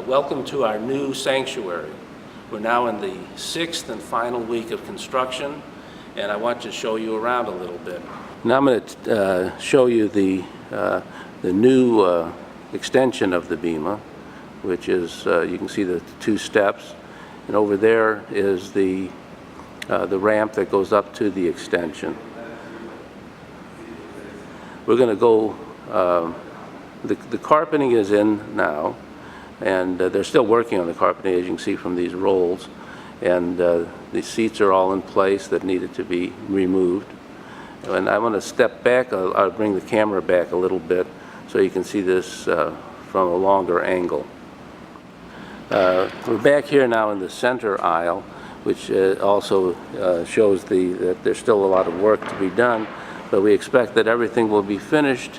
Welcome to our new sanctuary. We're now in the 6th and final week of construction, and I want to show you around a little bit. Now I'm going to show you the new extension of the bima, which is, you can see the two steps, and over there is the ramp that goes up to the extension. We're going to go, the carpeting is in now, and they're still working on the carpeting, as you can see from these rolls, and the seats are all in place that needed to be removed. And I want to step back, I'll bring the camera back a little bit so you can see this from a longer angle. We're back here now in the center aisle, which also shows that there's still a lot of work to be done, but we expect that everything will be finished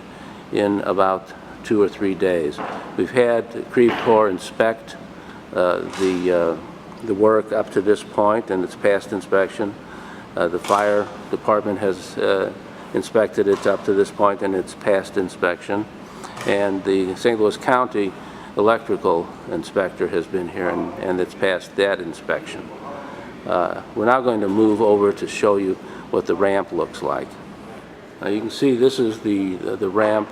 in about 2 or 3 days. We've had Creve Corps inspect the work up to this point, and it's passed inspection. The fire department has inspected it up to this point, and it's passed inspection. And the St. Louis County electrical inspector has been here, and it's passed that inspection. We're now going to move over to show you what the ramp looks like. You can see this is the ramp,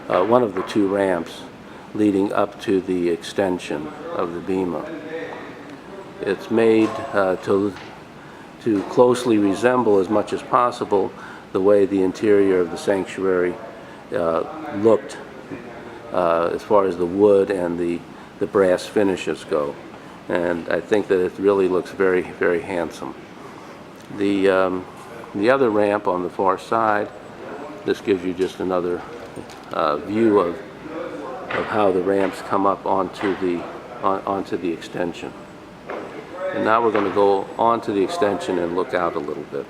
one of the two ramps leading up to the extension of the bima. It's made to closely resemble as much as possible the way the interior of the sanctuary looked as far as the wood and the brass finishes go. And I think that it really looks very, very handsome. The other ramp on the far side, this gives you just another view of how the ramps come up onto the extension. And now we're going to go onto the extension and look out a little bit.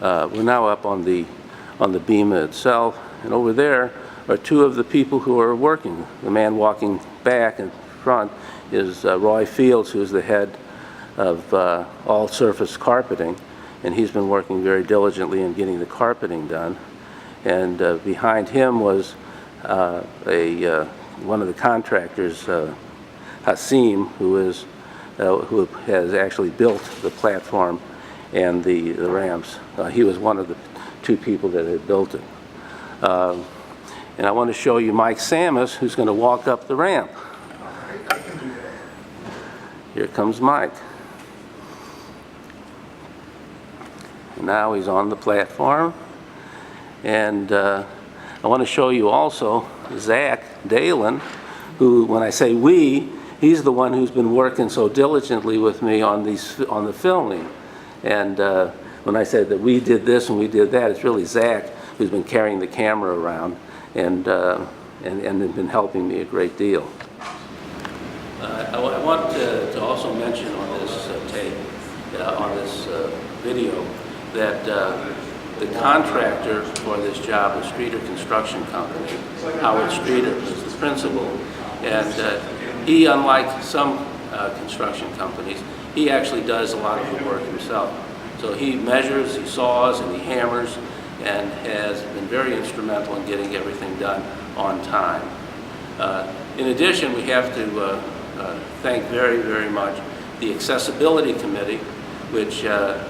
We're now up on the bima itself, and over there are two of the people who are working. The man walking back in front is Roy Fields, who's the head of all surface carpeting, and he's been working very diligently in getting the carpeting done. And behind him was one of the contractors, Hasim, who has actually built the platform and the ramps. He was one of the two people that had built it. And I want to show you Mike Samus, who's going to walk up the ramp. Here comes Mike. And now he's on the platform. And I want to show you also Zach Dalen, who, when I say we, he's the one who's been working so diligently with me on the filming. And when I said that we did this and we did that, it's really Zach who's been carrying the camera around and been helping me a great deal. I want to also mention on this tape, on this video, that the contractor for this job is Streeter Construction Company. Howard Streeter is the principal, and he, unlike some construction companies, he actually does a lot of the work himself. So he measures, he saws, and he hammers, and has been very instrumental in getting everything done on time. In addition, we have to thank very, very much the Accessibility Committee, which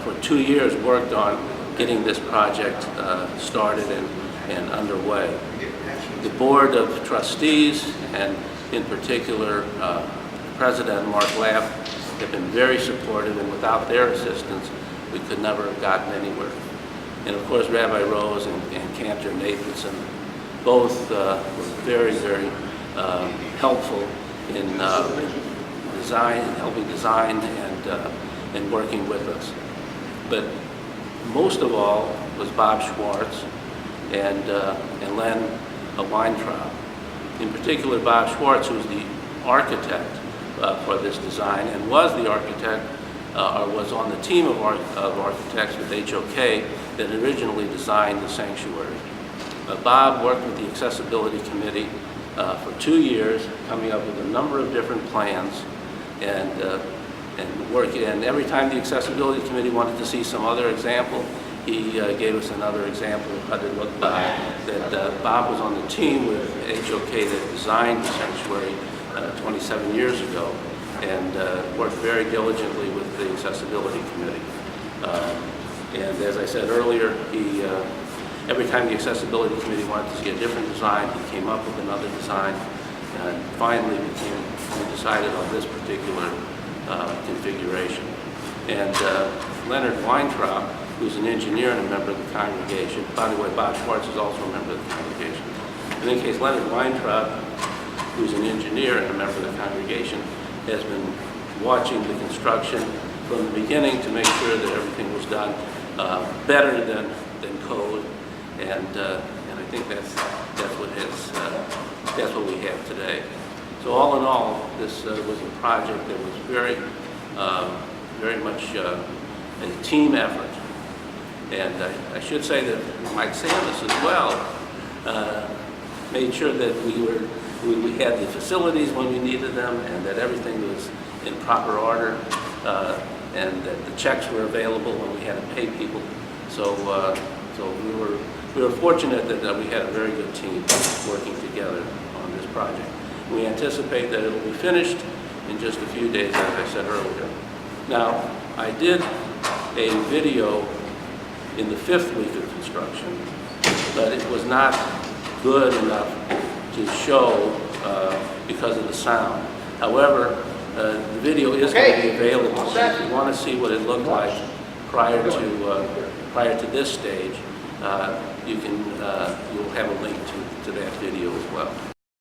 for 2 years worked on getting this project started and underway. The Board of Trustees, and in particular President Mark Lapp, have been very supportive, and without their assistance we could never have gotten anywhere. And of course Rabbi Rose and Cantor Nathanson both were very, very helpful in helping design and working with us. But most of all was Bob Schwartz and Len Weintraub. In particular, Bob Schwartz, who was the architect for this design and was the architect, or was on the team of architects with HOK that originally designed the sanctuary. Bob worked with the Accessibility Committee for 2 years, coming up with a number of different plans, and every time the Accessibility Committee wanted to see some other example, he gave us another example of what it looked like. That Bob was on the team with HOK that designed the sanctuary 27 years ago, and worked very diligently with the Accessibility Committee. And as I said earlier, every time the Accessibility Committee wanted to see a different design, he came up with another design, and finally we decided on this particular configuration. And Leonard Weintraub, who's an engineer and a member of the congregation, by the way, Bob Schwartz is also a member of the congregation. In any case, Leonard Weintraub, who's an engineer and a member of the congregation, has been watching the construction from the beginning to make sure that everything was done better than code, and I think that's what we have today. So all in all, this was a project that was very much a team effort, and I should say that Mike Samus as well made sure that we had the facilities when we needed them, and that everything was in proper order, and that the checks were available when we had to pay people. So we were fortunate that we had a very good team working together on this project. We anticipate that it will be finished in just a few days, as I said earlier. Now, I did a video in the 5th week of construction, but it was not good enough to show because of the sound. However, the video is going to be available, so if you want to see what it looked like prior to this stage, you'll have a link to that video as well.